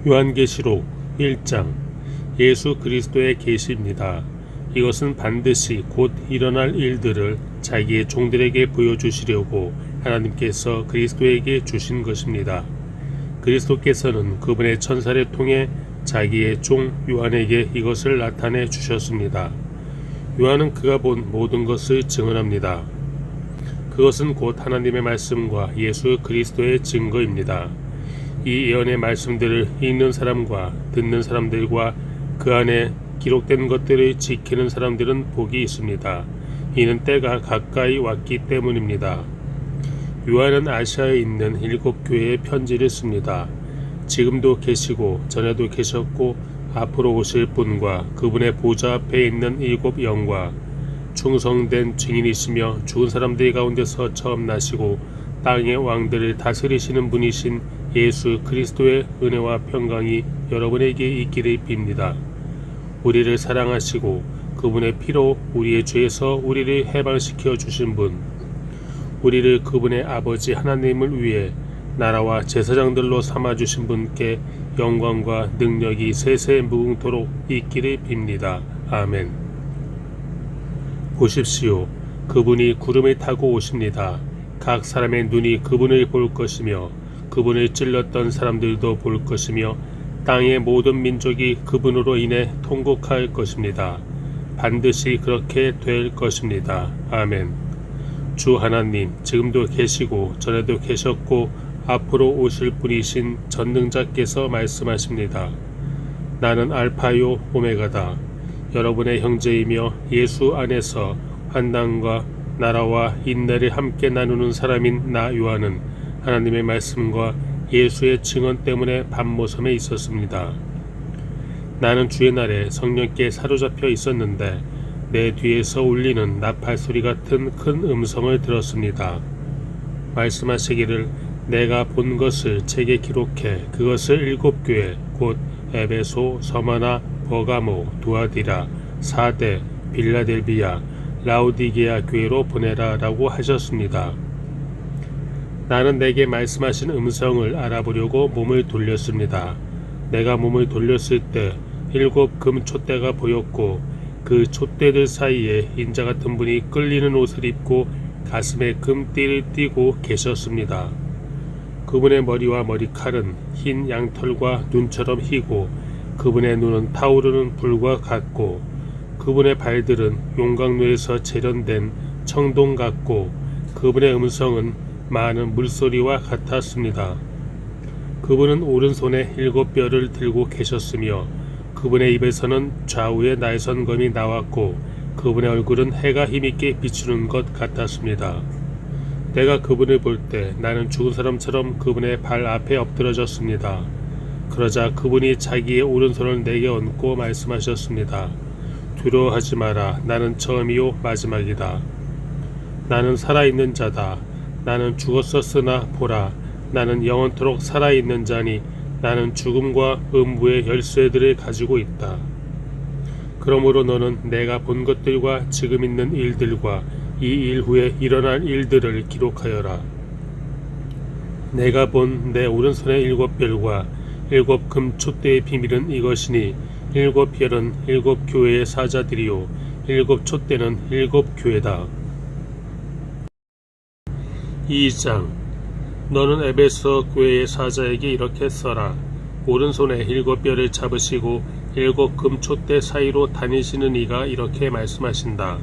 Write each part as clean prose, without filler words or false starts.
요한계시록 1장 예수 그리스도의 계시입니다. 이것은 반드시 곧 일어날 일들을 자기의 종들에게 보여주시려고 하나님께서 그리스도에게 주신 것입니다. 그리스도께서는 그분의 천사를 통해 자기의 종 요한에게 이것을 나타내 주셨습니다. 요한은 그가 본 모든 것을 증언합니다. 그것은 곧 하나님의 말씀과 예수 그리스도의 증거입니다. 이 예언의 말씀들을 읽는 사람과 듣는 사람들과 그 안에 기록된 것들을 지키는 사람들은 복이 있습니다. 이는 때가 가까이 왔기 때문입니다. 요한은 아시아에 있는 7교회에 편지를 씁니다. 지금도 계시고 전에도 계셨고 앞으로 오실 분과 그분의 보좌 앞에 있는 7 영과 충성된 증인이시며 죽은 사람들 가운데서 처음 나시고 땅의 왕들을 다스리시는 분이신 예수 그리스도의 은혜와 평강이 여러분에게 있기를 빕니다. 우리를 사랑하시고 그분의 피로 우리의 죄에서 우리를 해방시켜 주신 분, 우리를 그분의 아버지 하나님을 위해 나라와 제사장들로 삼아주신 분께 영광과 능력이 세세 무궁토록 있기를 빕니다. 아멘. 보십시오. 그분이 구름을 타고 오십니다. 각 사람의 눈이 그분을 볼 것이며 그분을 찔렀던 사람들도 볼 것이며 땅의 모든 민족이 그분으로 인해 통곡할 것입니다. 반드시 그렇게 될 것입니다. 아멘. 주 하나님, 지금도 계시고 전에도 계셨고 앞으로 오실 분이신 전능자께서 말씀하십니다. 나는 알파요 오메가다. 여러분의 형제이며 예수 안에서 환난과 나라와 인내를 함께 나누는 사람인 나 요한은 하나님의 말씀과 예수의 증언 때문에 밤모섬에 있었습니다. 나는 주의 날에 성령께 사로잡혀 있었는데 내 뒤에서 울리는 나팔 소리 같은 큰 음성을 들었습니다. 말씀하시기를 내가 본 것을 책에 기록해 그것을 7교회 곧 에베소, 서마나, 버가모, 두아디라, 사데, 빌라델비아, 라오디게아 교회로 보내라 라고 하셨습니다. 나는 내게 말씀하신 음성을 알아보려고 몸을 돌렸습니다. 내가 몸을 돌렸을 때 7 금 촛대가 보였고 그 촛대들 사이에 인자 같은 분이 끌리는 옷을 입고 가슴에 금띠를 띠고 계셨습니다. 그분의 머리와 머리칼은 흰 양털과 눈처럼 희고 그분의 눈은 타오르는 불과 같고 그분의 발들은 용광로에서 재련된 청동 같고 그분의 음성은 많은 물소리와 같았습니다. 그분은 오른손에 7뼈를 들고 계셨으며 그분의 입에서는 좌우에 날선검이 나왔고 그분의 얼굴은 해가 힘있게 비추는 것 같았습니다. 내가 그분을 볼 때 나는 죽은 사람처럼 그분의 발 앞에 엎드러졌습니다. 그러자 그분이 자기의 오른손을 내게 얹고 말씀하셨습니다. 두려워하지 마라. 나는 처음이요 마지막이다. 나는 살아있는 자다. 나는 죽었었으나 보라, 나는 영원토록 살아있는 자니 나는 죽음과 음부의 열쇠들을 가지고 있다. 그러므로 너는 내가 본 것들과 지금 있는 일들과 이 일 후에 일어날 일들을 기록하여라. 내가 본 내 오른손의 7별과 7 금 촛대의 비밀은 이것이니 7별은 7 교회의 사자들이요 7 촛대는 7 교회다. 2장 너는 에베소 교회의 사자에게 이렇게 써라. 오른손에 7뼈를 잡으시고 7 금 촛대 사이로 다니시는 이가 이렇게 말씀하신다.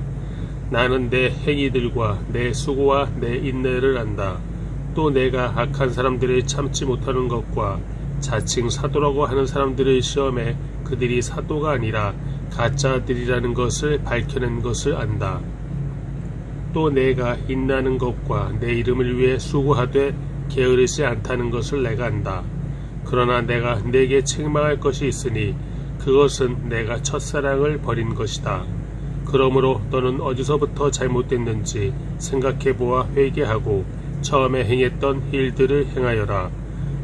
나는 내 행위들과 내 수고와 내 인내를 안다. 또 내가 악한 사람들을 참지 못하는 것과 자칭 사도라고 하는 사람들을 시험해 그들이 사도가 아니라 가짜들이라는 것을 밝혀낸 것을 안다. 또 내가 인내하는 것과 내 이름을 위해 수고하되 게으르지 않다는 것을 내가 안다. 그러나 내가 내게 책망할 것이 있으니 그것은 내가 첫사랑을 버린 것이다. 그러므로 너는 어디서부터 잘못됐는지 생각해보아 회개하고 처음에 행했던 일들을 행하여라.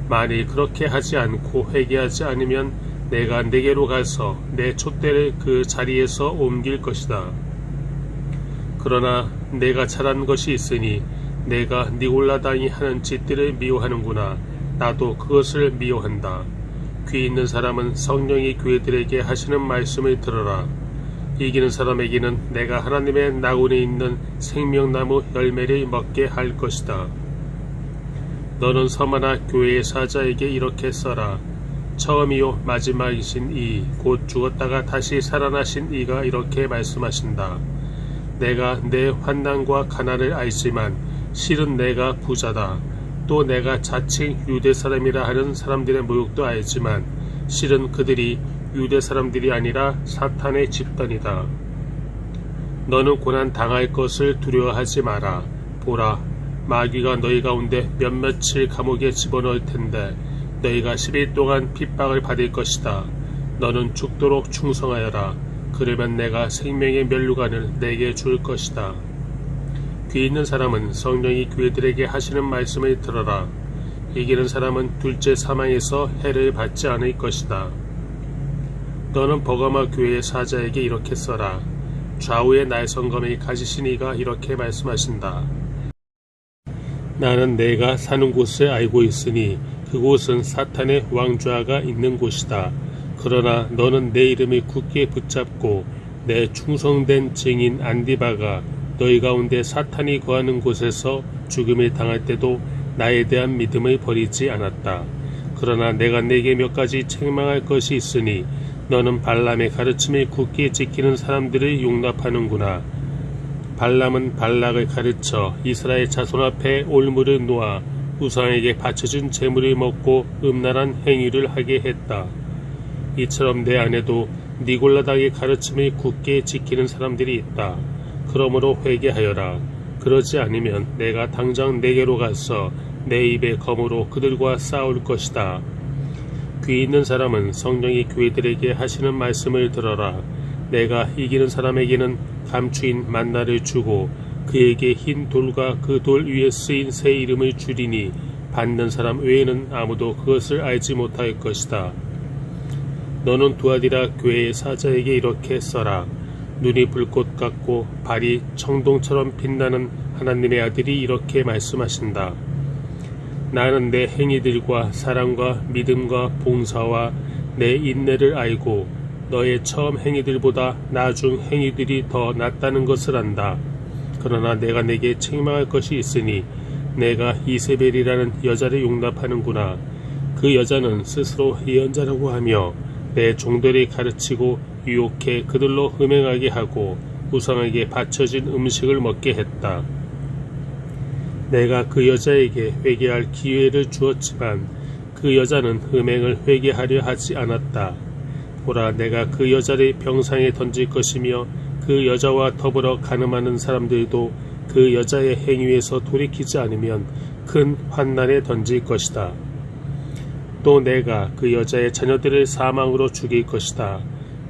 만일 그렇게 하지 않고 회개하지 않으면 내가 네게로 가서 내 촛대를 그 자리에서 옮길 것이다. 그러나 내가 잘한 것이 있으니 내가 니골라당이 하는 짓들을 미워하는구나. 나도 그것을 미워한다. 귀 있는 사람은 성령이 교회들에게 하시는 말씀을 들어라. 이기는 사람에게는 내가 하나님의 나군에 있는 생명나무 열매를 먹게 할 것이다. 너는 서머나 교회의 사자에게 이렇게 써라. 처음이요 마지막이신 이 곧 죽었다가 다시 살아나신 이가 이렇게 말씀하신다. 내가 내 환난과 가난을 알지만 실은 내가 부자다. 또 내가 자칭 유대 사람이라 하는 사람들의 모욕도 알지만 실은 그들이 유대 사람들이 아니라 사탄의 집단이다. 너는 고난 당할 것을 두려워하지 마라. 보라, 마귀가 너희 가운데 몇몇을 감옥에 집어넣을 텐데 너희가 10일 동안 핍박을 받을 것이다. 너는 죽도록 충성하여라. 그러면 내가 생명의 면류관을 내게 줄 것이다. 귀 있는 사람은 성령이 교회들에게 하시는 말씀을 들어라. 이기는 사람은 둘째 사망에서 해를 받지 않을 것이다. 너는 버가마 교회의 사자에게 이렇게 써라. 좌우의 날성검을 가지신 이가 이렇게 말씀하신다. 나는 내가 사는 곳을 알고 있으니 그곳은 사탄의 왕좌가 있는 곳이다. 그러나 너는 내 이름을 굳게 붙잡고 내 충성된 증인 안디바가 너희 가운데 사탄이 거하는 곳에서 죽음을 당할 때도 나에 대한 믿음을 버리지 않았다. 그러나 내가 네게 몇 가지 책망할 것이 있으니 너는 발람의 가르침을 굳게 지키는 사람들을 용납하는구나. 발람은 발락을 가르쳐 이스라엘 자손 앞에 올무를 놓아 우상에게 바쳐준 재물을 먹고 음란한 행위를 하게 했다. 이처럼 내 안에도 니골라당의 가르침을 굳게 지키는 사람들이 있다. 그러므로 회개하여라. 그러지 않으면 내가 당장 내게로 가서 내 입의 검으로 그들과 싸울 것이다. 귀 있는 사람은 성령이 교회들에게 하시는 말씀을 들어라. 내가 이기는 사람에게는 감추인 만나를 주고 그에게 흰 돌과 그 돌 위에 쓰인 새 이름을 주리니 받는 사람 외에는 아무도 그것을 알지 못할 것이다. 너는 두아디라 교회의 사자에게 이렇게 써라. 눈이 불꽃 같고 발이 청동처럼 빛나는 하나님의 아들이 이렇게 말씀하신다. 나는 내 행위들과 사랑과 믿음과 봉사와 내 인내를 알고 너의 처음 행위들보다 나중 행위들이 더 낫다는 것을 안다. 그러나 내가 내게 책망할 것이 있으니 내가 이세벨이라는 여자를 용납하는구나. 그 여자는 스스로 예언자라고 하며 내 종들이 가르치고 유혹해 그들로 음행하게 하고 우상에게 바쳐진 음식을 먹게 했다. 내가 그 여자에게 회개할 기회를 주었지만 그 여자는 음행을 회개하려 하지 않았다. 보라, 내가 그 여자를 병상에 던질 것이며 그 여자와 더불어 간음하는 사람들도 그 여자의 행위에서 돌이키지 않으면 큰 환난에 던질 것이다. 또 내가 그 여자의 자녀들을 사망으로 죽일 것이다.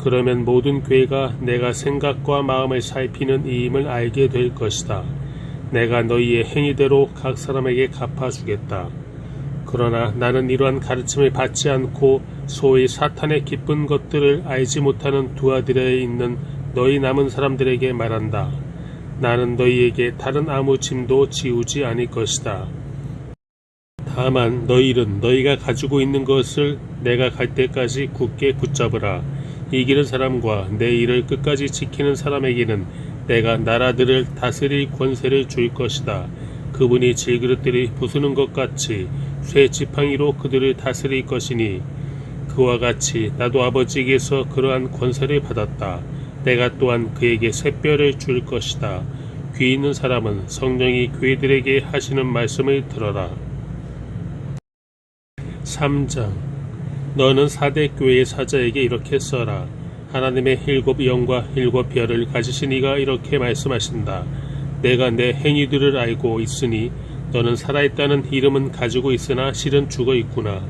그러면 모든 교회가 내가 생각과 마음을 살피는 이임을 알게 될 것이다. 내가 너희의 행위대로 각 사람에게 갚아주겠다. 그러나 나는 이러한 가르침을 받지 않고 소위 사탄의 기쁜 것들을 알지 못하는 두아디라에 있는 너희 남은 사람들에게 말한다. 나는 너희에게 다른 아무 짐도 지우지 않을 것이다. 다만 너희는 너희가 가지고 있는 것을 내가 갈 때까지 굳게 붙잡으라. 이기는 사람과 내 일을 끝까지 지키는 사람에게는 내가 나라들을 다스릴 권세를 줄 것이다. 그분이 질그릇들이 부수는 것 같이 쇠 지팡이로 그들을 다스릴 것이니 그와 같이 나도 아버지에게서 그러한 권세를 받았다. 내가 또한 그에게 샛별을 줄 것이다. 귀 있는 사람은 성령이 교회들에게 하시는 말씀을 들어라. 3장. 너는 사대 교회의 사자에게 이렇게 써라. 하나님의 7 영과 7 별을 가지신 이가 이렇게 말씀하신다. 내가 내 행위들을 알고 있으니 너는 살아있다는 이름은 가지고 있으나 실은 죽어 있구나.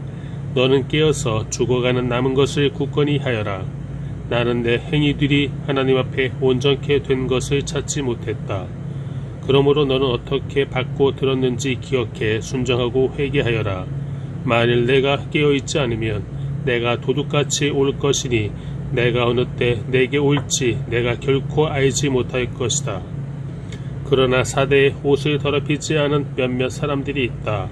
너는 깨어서 죽어가는 남은 것을 굳건히 하여라. 나는 내 행위들이 하나님 앞에 온전케 된 것을 찾지 못했다. 그러므로 너는 어떻게 받고 들었는지 기억해 순정하고 회개하여라. 만일 내가 깨어있지 않으면 내가 도둑같이 올 것이니 내가 어느 때 내게 올지 내가 결코 알지 못할 것이다. 그러나 사대에 옷을 더럽히지 않은 몇몇 사람들이 있다.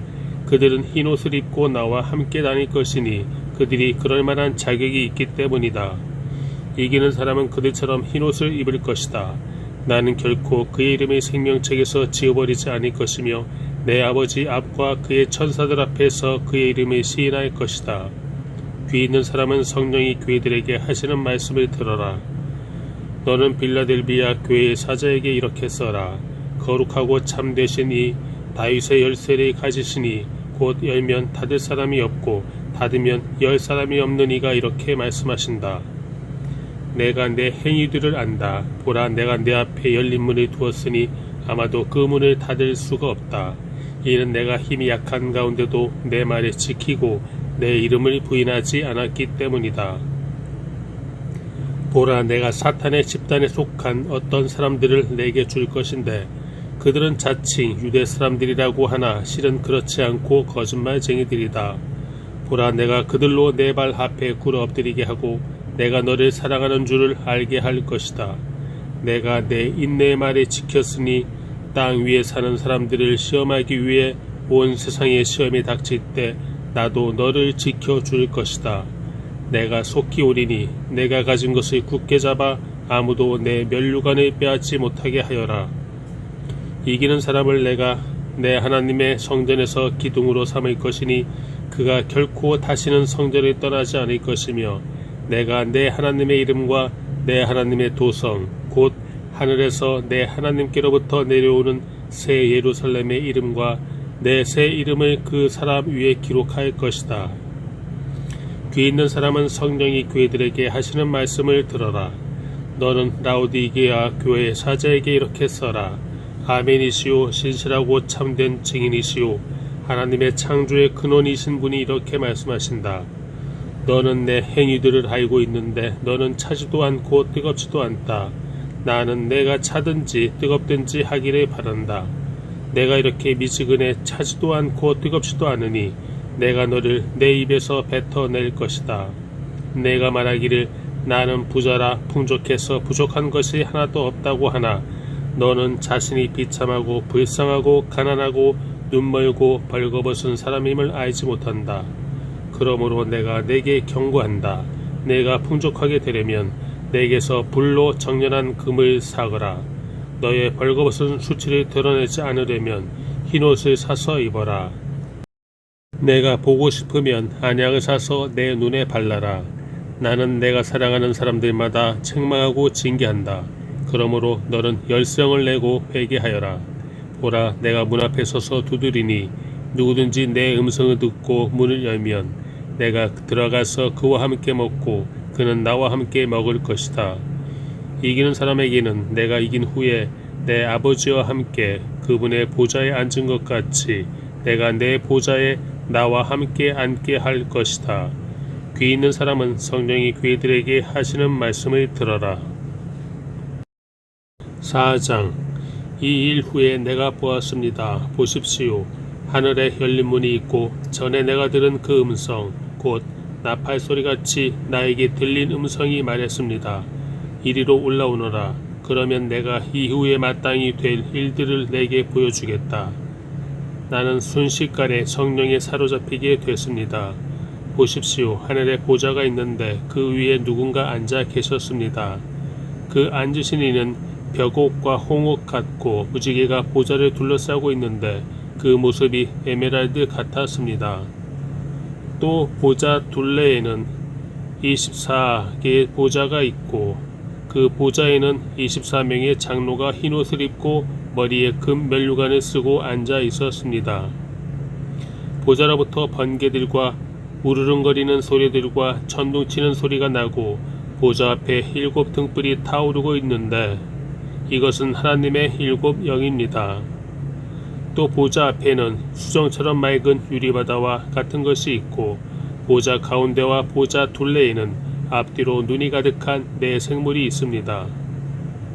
그들은 흰옷을 입고 나와 함께 다닐 것이니 그들이 그럴 만한 자격이 있기 때문이다. 이기는 사람은 그들처럼 흰옷을 입을 것이다. 나는 결코 그의 이름을 생명책에서 지워버리지 않을 것이며 내 아버지 앞과 그의 천사들 앞에서 그의 이름을 시인할 것이다. 귀 있는 사람은 성령이 교회들에게 하시는 말씀을 들어라. 너는 빌라델비아 교회의 사자에게 이렇게 써라. 거룩하고 참되신 이 다윗의 열쇠를 가지시니 곧 열면 닫을 사람이 없고 닫으면 열 사람이 없는 이가 이렇게 말씀하신다. 내가 내 행위들을 안다. 보라, 내가 내 앞에 열린 문을 두었으니 아마도 그 문을 닫을 수가 없다. 이는 내가 힘이 약한 가운데도 내 말을 지키고 내 이름을 부인하지 않았기 때문이다. 보라, 내가 사탄의 집단에 속한 어떤 사람들을 내게 줄 것인데 그들은 자칭 유대 사람들이라고 하나 실은 그렇지 않고 거짓말쟁이들이다. 보라, 내가 그들로 내 발 앞에 꿇어 엎드리게 하고 내가 너를 사랑하는 줄을 알게 할 것이다. 내가 내 인내의 말을 지켰으니 땅 위에 사는 사람들을 시험하기 위해 온 세상에 시험이 닥칠 때 나도 너를 지켜줄 것이다. 내가 속히 오리니 내가 가진 것을 굳게 잡아 아무도 내 면류관을 빼앗지 못하게 하여라. 이기는 사람을 내가 내 하나님의 성전에서 기둥으로 삼을 것이니 그가 결코 다시는 성전을 떠나지 않을 것이며 내가 내 하나님의 이름과 내 하나님의 도성 곧 하늘에서 내 하나님께로부터 내려오는 새 예루살렘의 이름과 내 새 이름을 그 사람 위에 기록할 것이다. 귀 있는 사람은 성령이 교회들에게 하시는 말씀을 들어라. 너는 라오디게아 교회 사자에게 이렇게 써라. 아멘이시오, 신실하고 참된 증인이시오, 하나님의 창조의 근원이신 분이 이렇게 말씀하신다. 너는 내 행위들을 알고 있는데 너는 차지도 않고 뜨겁지도 않다. 나는 내가 차든지 뜨겁든지 하기를 바란다. 내가 이렇게 미지근해 차지도 않고 뜨겁지도 않으니 내가 너를 내 입에서 뱉어낼 것이다. 내가 말하기를 나는 부자라 풍족해서 부족한 것이 하나도 없다고 하나 너는 자신이 비참하고 불쌍하고 가난하고 눈멀고 벌거벗은 사람임을 알지 못한다. 그러므로 내가 내게 경고한다. 내가 풍족하게 되려면 내게서 불로 정련한 금을 사거라. 너의 벌거벗은 수치를 드러내지 않으려면 흰옷을 사서 입어라. 내가 보고 싶으면 안약을 사서 내 눈에 발라라. 나는 내가 사랑하는 사람들마다 책망하고 징계한다. 그러므로 너는 열성을 내고 회개하여라. 보라, 내가 문 앞에 서서 두드리니 누구든지 내 음성을 듣고 문을 열면 내가 들어가서 그와 함께 먹고 그는 나와 함께 먹을 것이다. 이기는 사람에게는 내가 이긴 후에 내 아버지와 함께 그분의 보좌에 앉은 것 같이 내가 내 보좌에 나와 함께 앉게 할 것이다. 귀 있는 사람은 성령이 귀들에게 하시는 말씀을 들어라. 4장. 이 일 후에 내가 보았습니다. 보십시오. 하늘에 열린 문이 있고 전에 내가 들은 그 음성 곧 나팔 소리같이 나에게 들린 음성이 말했습니다. 이리로 올라오너라. 그러면 내가 이후에 마땅히 될 일들을 내게 보여주겠다. 나는 순식간에 성령에 사로잡히게 됐습니다. 보십시오. 하늘에 보좌가 있는데 그 위에 누군가 앉아 계셨습니다. 그 앉으신 이는 벽옥과 홍옥 같고 무지개가 보좌를 둘러싸고 있는데 그 모습이 에메랄드 같았습니다. 또 보좌 둘레에는 24개의 보좌가 있고 그 보좌에는 24명의 장로가 흰옷을 입고 머리에 금 면류관을 쓰고 앉아 있었습니다. 보좌로부터 번개들과 우르릉거리는 소리들과 천둥치는 소리가 나고 보좌 앞에 7 등불이 타오르고 있는데 이것은 하나님의 7 영입니다. 또 보좌 앞에는 수정처럼 맑은 유리바다와 같은 것이 있고 보좌 가운데와 보좌 둘레에는 앞뒤로 눈이 가득한 4 생물이 있습니다.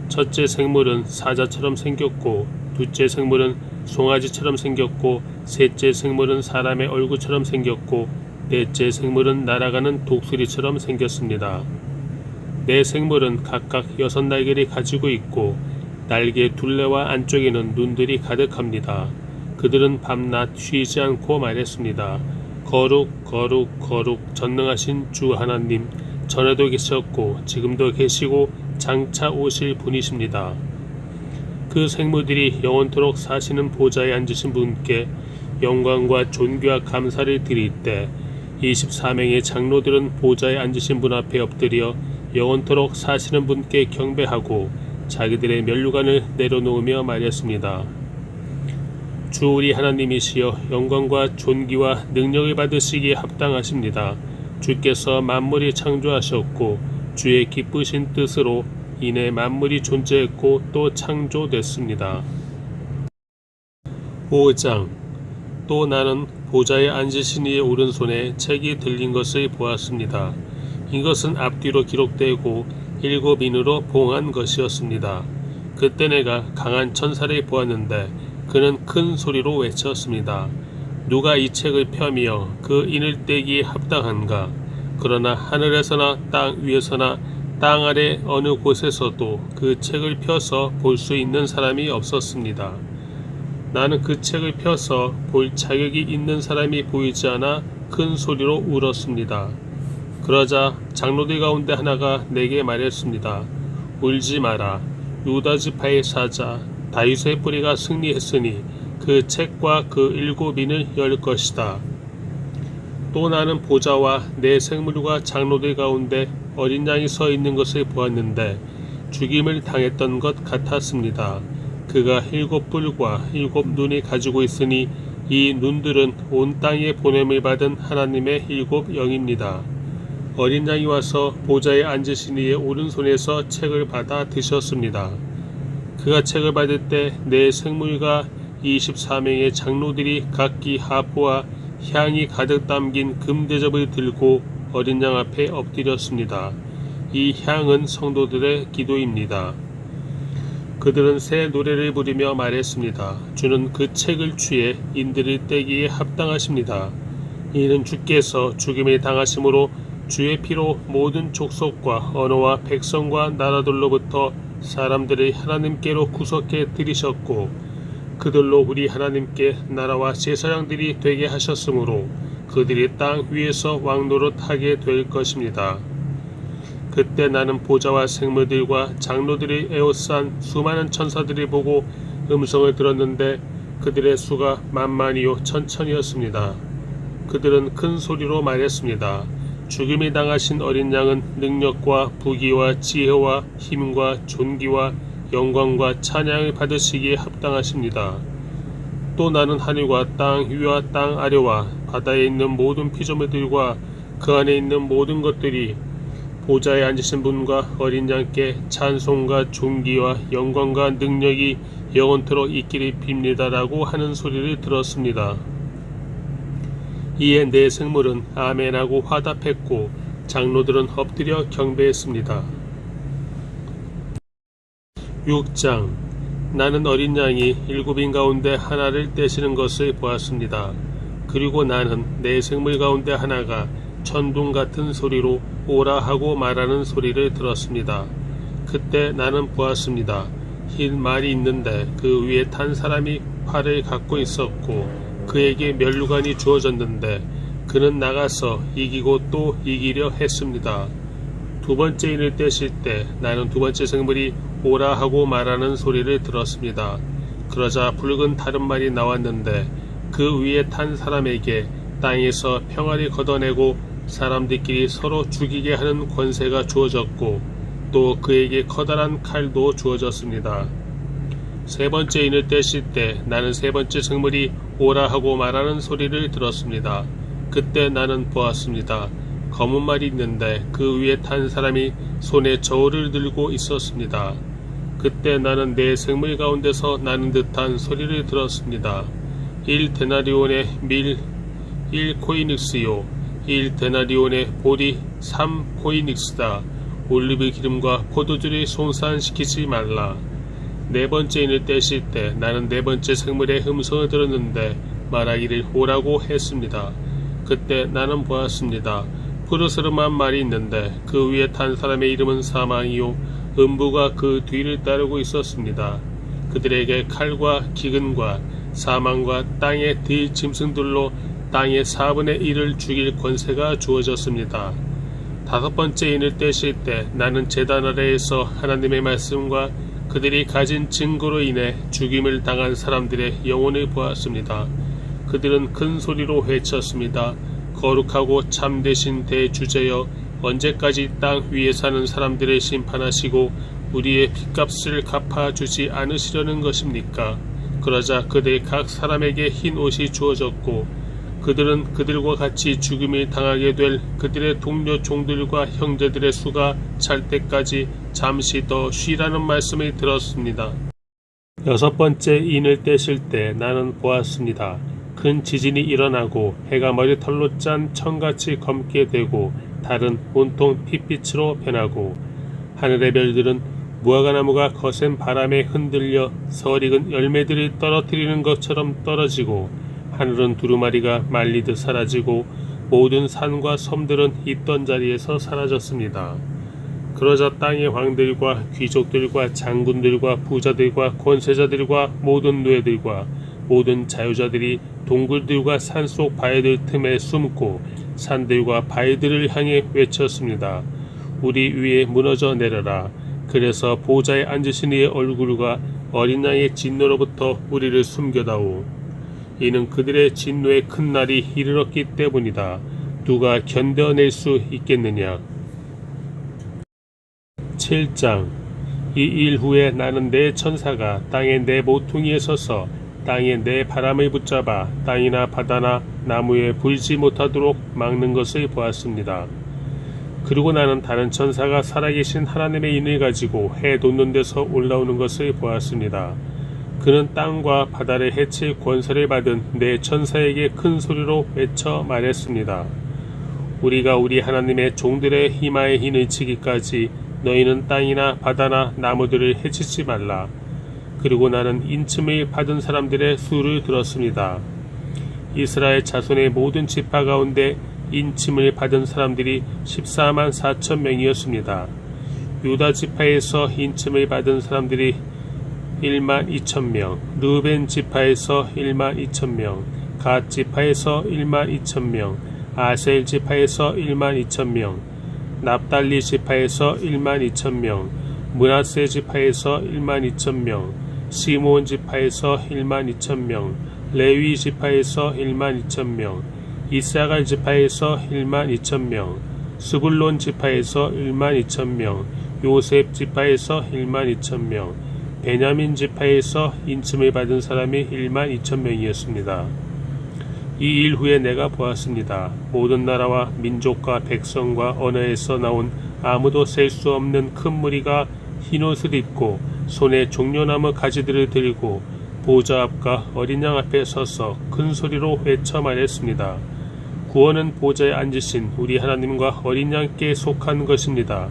첫째 생물은 사자처럼 생겼고 둘째 생물은 송아지처럼 생겼고 셋째 생물은 사람의 얼굴처럼 생겼고 넷째 생물은 날아가는 독수리처럼 생겼습니다. 4 생물은 각각 6 날개를 가지고 있고 날개 둘레와 안쪽에는 눈들이 가득합니다. 그들은 밤낮 쉬지 않고 말했습니다. 거룩 거룩 거룩 전능하신 주 하나님, 전에도 계셨고 지금도 계시고 장차 오실 분이십니다. 그 생물들이 영원토록 사시는 보좌에 앉으신 분께 영광과 존귀와 감사를 드릴 때 24명의 장로들은 보좌에 앉으신 분 앞에 엎드려 영원토록 사시는 분께 경배하고 자기들의 면류관을 내려놓으며 말했습니다. 주 우리 하나님이시여, 영광과 존귀와 능력을 받으시기에 합당하십니다. 주께서 만물이 창조하셨고 주의 기쁘신 뜻으로 인해 만물이 존재했고 또 창조됐습니다. 5장. 또 나는 보좌에 앉으신 이의 오른손에 책이 들린 것을 보았습니다. 이것은 앞뒤로 기록되고 7인으로 봉한 것이었습니다. 그때 내가 강한 천사를 보았는데 그는 큰 소리로 외쳤습니다. 누가 이 책을 펴며 그 인을 떼기에 합당한가? 그러나 하늘에서나 땅 위에서나 땅 아래 어느 곳에서도 그 책을 펴서 볼 수 있는 사람이 없었습니다. 나는 그 책을 펴서 볼 자격이 있는 사람이 보이지 않아 큰 소리로 울었습니다. 그러자 장로들 가운데 하나가 내게 말했습니다. 울지 마라. 유다 지파의 사자 다윗의 뿌리가 승리했으니 그 책과 그 7인을 열 것이다. 또 나는 보좌와 네 생물과 장로들 가운데 어린 양이 서 있는 것을 보았는데 죽임을 당했던 것 같았습니다. 그가 7뿔과 7눈이 가지고 있으니 이 눈들은 온 땅에 보냄을 받은 하나님의 7영입니다. 어린 양이 와서 보좌에 앉으신 이의 오른손에서 책을 받아 드셨습니다. 그가 책을 받을 때 네 생물과 24명의 장로들이 각기 하포와 향이 가득 담긴 금대접을 들고 어린 양 앞에 엎드렸습니다. 이 향은 성도들의 기도입니다. 그들은 새 노래를 부르며 말했습니다. 주는 그 책을 취해 인들을 떼기에 합당하십니다. 이는 주께서 죽임을 당하심으로 주의 피로 모든 족속과 언어와 백성과 나라들로부터 사람들을 하나님께로 구속해 들이셨고 그들로 우리 하나님께 나라와 제사장들이 되게 하셨으므로 그들이 땅 위에서 왕노릇하게 될 것입니다. 그때 나는 보좌와 생물들과 장로들이 에워싼 수많은 천사들이 보고 음성을 들었는데 그들의 수가 만만이요 천천이었습니다. 그들은 큰 소리로 말했습니다. 죽임이 당하신 어린 양은 능력과 부귀와 지혜와 힘과 존귀와 영광과 찬양을 받으시기에 합당하십니다. 또 나는 하늘과 땅 위와 땅 아래와 바다에 있는 모든 피조물들과 그 안에 있는 모든 것들이 보좌에 앉으신 분과 어린 양께 찬송과 존귀와 영광과 능력이 영원토록 있기를 빕니다라고 하는 소리를 들었습니다. 이에 네 생물은 아멘하고 화답했고 장로들은 엎드려 경배했습니다. 6장. 나는 어린 양이 7인 가운데 하나를 떼시는 것을 보았습니다. 그리고 나는 네 생물 가운데 하나가 천둥 같은 소리로 오라 하고 말하는 소리를 들었습니다. 그때 나는 보았습니다. 흰 말이 있는데 그 위에 탄 사람이 활을 갖고 있었고 그에게 면류관이 주어졌는데 그는 나가서 이기고 또 이기려 했습니다. 두 번째 인을 떼실 때 나는 두 번째 생물이 오라 하고 말하는 소리를 들었습니다. 그러자 붉은 다른 말이 나왔는데 그 위에 탄 사람에게 땅에서 평화를 걷어내고 사람들끼리 서로 죽이게 하는 권세가 주어졌고 또 그에게 커다란 칼도 주어졌습니다. 세 번째 인을 떼실 때 나는 세 번째 생물이 오라 하고 말하는 소리를 들었습니다. 그때 나는 보았습니다. 검은 말이 있는데 그 위에 탄 사람이 손에 저울을 들고 있었습니다. 그때 나는 네 생물 가운데서 나는 듯한 소리를 들었습니다. 1데나리온의 밀 1코이닉스요 1데나리온의 보리 3코이닉스다. 올리브 기름과 포도주를 손산시키지 말라. 네 번째 인을 떼실 때 나는 네 번째 생물의 음성을 들었는데 말하기를 오라고 했습니다. 그때 나는 보았습니다. 푸르스름한 말이 있는데 그 위에 탄 사람의 이름은 사망이요 음부가 그 뒤를 따르고 있었습니다. 그들에게 칼과 기근과 사망과 땅의 들 짐승들로 땅의 4분의 1을 죽일 권세가 주어졌습니다. 5번째 인을 떼실 때 나는 제단 아래에서 하나님의 말씀과 그들이 가진 증거로 인해 죽임을 당한 사람들의 영혼을 보았습니다. 그들은 큰 소리로 외쳤습니다. 거룩하고 참되신 대주제여, 언제까지 땅 위에 사는 사람들을 심판하시고 우리의 핏값을 갚아주지 않으시려는 것입니까? 그러자 그들 각 사람에게 흰 옷이 주어졌고 그들은 그들과 같이 죽임을 당하게 될 그들의 동료 종들과 형제들의 수가 찰 때까지 잠시 더 쉬라는 말씀을 들었습니다. 6번째 인을 떼실 때 나는 보았습니다. 큰 지진이 일어나고 해가 머리털로 짠 청같이 검게 되고 달은 온통 핏빛으로 변하고 하늘의 별들은 무화과나무가 거센 바람에 흔들려 설익은 열매들을 떨어뜨리는 것처럼 떨어지고 하늘은 두루마리가 말리듯 사라지고 모든 산과 섬들은 있던 자리에서 사라졌습니다. 그러자 땅의 왕들과 귀족들과 장군들과 부자들과 권세자들과 모든 노예들과 모든 자유자들이 동굴들과 산속 바위들 틈에 숨고 산들과 바위들을 향해 외쳤습니다. 우리 위에 무너져 내려라. 그래서 보좌에 앉으신 이의 얼굴과 어린 양의 진노로부터 우리를 숨겨다오. 이는 그들의 진노의 큰 날이 이르렀기 때문이다. 누가 견뎌낼 수 있겠느냐. 7장. 이 일 후에 나는 내 천사가 땅의 내 모퉁이에 서서 땅에 내 바람을 붙잡아 땅이나 바다나 나무에 불지 못하도록 막는 것을 보았습니다. 그리고 나는 다른 천사가 살아계신 하나님의 인을 가지고 해 돋는 데서 올라오는 것을 보았습니다. 그는 땅과 바다를 해칠 권세를 받은 내 천사에게 큰 소리로 외쳐 말했습니다. 우리가 우리 하나님의 종들의 이마에 힘을 치기까지 너희는 땅이나 바다나 나무들을 해치지 말라. 그리고 나는 인침을 받은 사람들의 수를 들었습니다. 이스라엘 자손의 모든 지파 가운데 인침을 받은 사람들이 14만 4천 명이었습니다. 유다 지파에서 인침을 받은 사람들이 1만 2천 명, 르벤 지파에서 1만 2천 명, 갓 지파에서 1만 2천 명, 아셀 지파에서 1만 2천 명, 납달리 지파에서 1만 2천 명, 므낫세 지파에서 1만 2천 명, 시므온 지파에서 1만 2천 명, 레위 지파에서 1만 2천 명, 이사갈 지파에서 1만 2천 명, 스불론 지파에서 1만 2천 명, 요셉 지파에서 1만 2천 명, 베냐민 지파에서 인침을 받은 사람이 1만 2천 명이었습니다. 이 일 후에 내가 보았습니다. 모든 나라와 민족과 백성과 언어에서 나온 아무도 셀 수 없는 큰 무리가 흰옷을 입고 손에 종려나무 가지들을 들고 보좌 앞과 어린 양 앞에 서서 큰 소리로 외쳐 말했습니다. 구원은 보좌에 앉으신 우리 하나님과 어린 양께 속한 것입니다.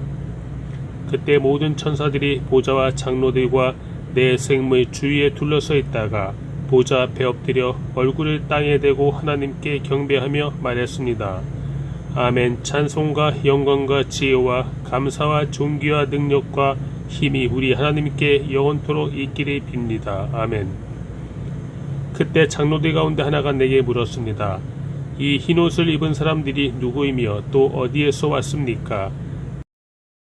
그때 모든 천사들이 보좌와 장로들과 내 생물 주위에 둘러서 있다가 보좌 앞에 엎드려 얼굴을 땅에 대고 하나님께 경배하며 말했습니다. 아멘. 찬송과 영광과 지혜와 감사와 존귀와 능력과 힘이 우리 하나님께 영원토록 있기를 빕니다. 아멘. 그때 장로들 가운데 하나가 내게 물었습니다. 이 흰옷을 입은 사람들이 누구이며 또 어디에서 왔습니까?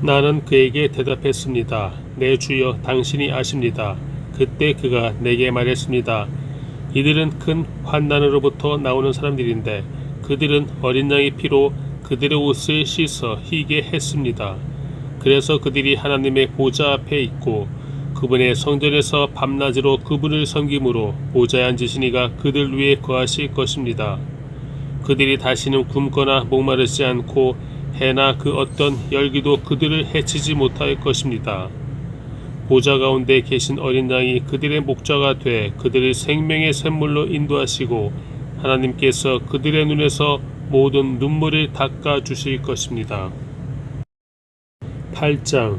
나는 그에게 대답했습니다. 내 주여, 당신이 아십니다. 그때 그가 내게 말했습니다. 이들은 큰 환난으로부터 나오는 사람들인데 그들은 어린 양의 피로 그들의 옷을 씻어 희게 했습니다. 그래서 그들이 하나님의 보좌 앞에 있고 그분의 성전에서 밤낮으로 그분을 섬김으로 보좌에 앉으신 이가 그들 위에 거하실 것입니다. 그들이 다시는 굶거나 목마르지 않고 해나 그 어떤 열기도 그들을 해치지 못할 것입니다. 보좌 가운데 계신 어린 양이 그들의 목자가 돼 그들을 생명의 샘물로 인도하시고 하나님께서 그들의 눈에서 모든 눈물을 닦아 주실 것입니다. 8장.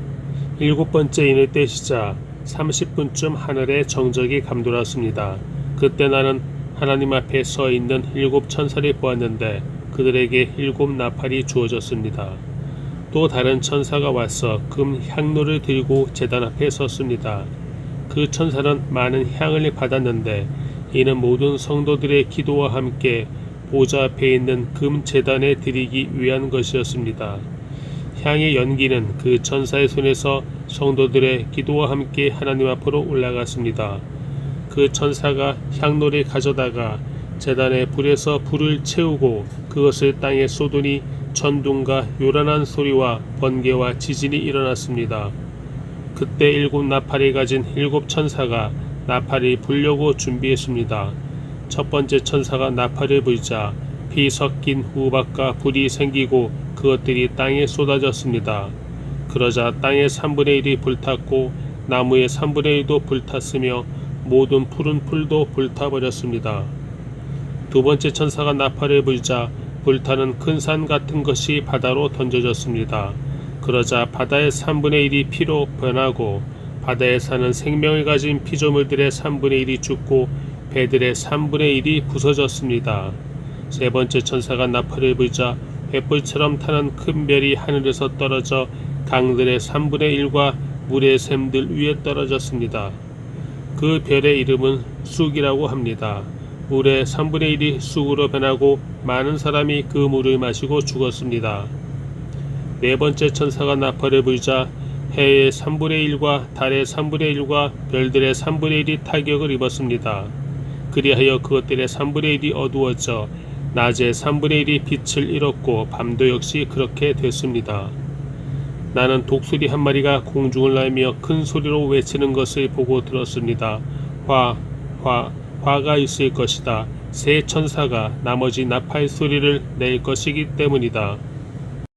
7번째 인을 떼시자 30분쯤 하늘에 정적이 감돌았습니다. 그때 나는 하나님 앞에 서 있는 7 천사를 보았는데 그들에게 7 나팔이 주어졌습니다. 또 다른 천사가 와서 금 향로를 들고 제단 앞에 섰습니다. 그 천사는 많은 향을 받았는데 이는 모든 성도들의 기도와 함께 보좌 앞에 있는 금 제단에 드리기 위한 것이었습니다. 향의 연기는 그 천사의 손에서 성도들의 기도와 함께 하나님 앞으로 올라갔습니다. 그 천사가 향로를 가져다가 제단의 불에서 불을 채우고 그것을 땅에 쏟으니 천둥과 요란한 소리와 번개와 지진이 일어났습니다. 그때 7 나팔을 가진 7 천사가 나팔을 불려고 준비했습니다. 첫 번째 천사가 나팔을 불자 피 섞인 우박과 불이 생기고 그것들이 땅에 쏟아졌습니다. 그러자 땅의 3분의 1이 불탔고 나무의 3분의 1도 불탔으며 모든 푸른 풀도 불타버렸습니다. 두 번째 천사가 나팔을 불자 불타는 큰 산 같은 것이 바다로 던져졌습니다. 그러자 바다의 3분의 1이 피로 변하고 바다에 사는 생명을 가진 피조물들의 3분의 1이 죽고 배들의 3분의 1이 부서졌습니다. 세 번째 천사가 나팔을 불자 횃불처럼 타는 큰 별이 하늘에서 떨어져 강들의 3분의 1과 물의 샘들 위에 떨어졌습니다. 그 별의 이름은 쑥이라고 합니다. 물의 3분의 1이 쑥으로 변하고 많은 사람이 그 물을 마시고 죽었습니다. 네 번째 천사가 나팔을 불자 해의 3분의 1과 달의 3분의 1과 별들의 3분의 1이 타격을 입었습니다. 그리하여 그것들의 3분의 1이 어두워져 낮의 3분의 1이 빛을 잃었고 밤도 역시 그렇게 됐습니다. 나는 독수리 한 마리가 공중을 날며 큰 소리로 외치는 것을 보고 들었습니다. 화가 있을 것이다. 새 천사가 나머지 나팔 소리를 낼 것이기 때문이다.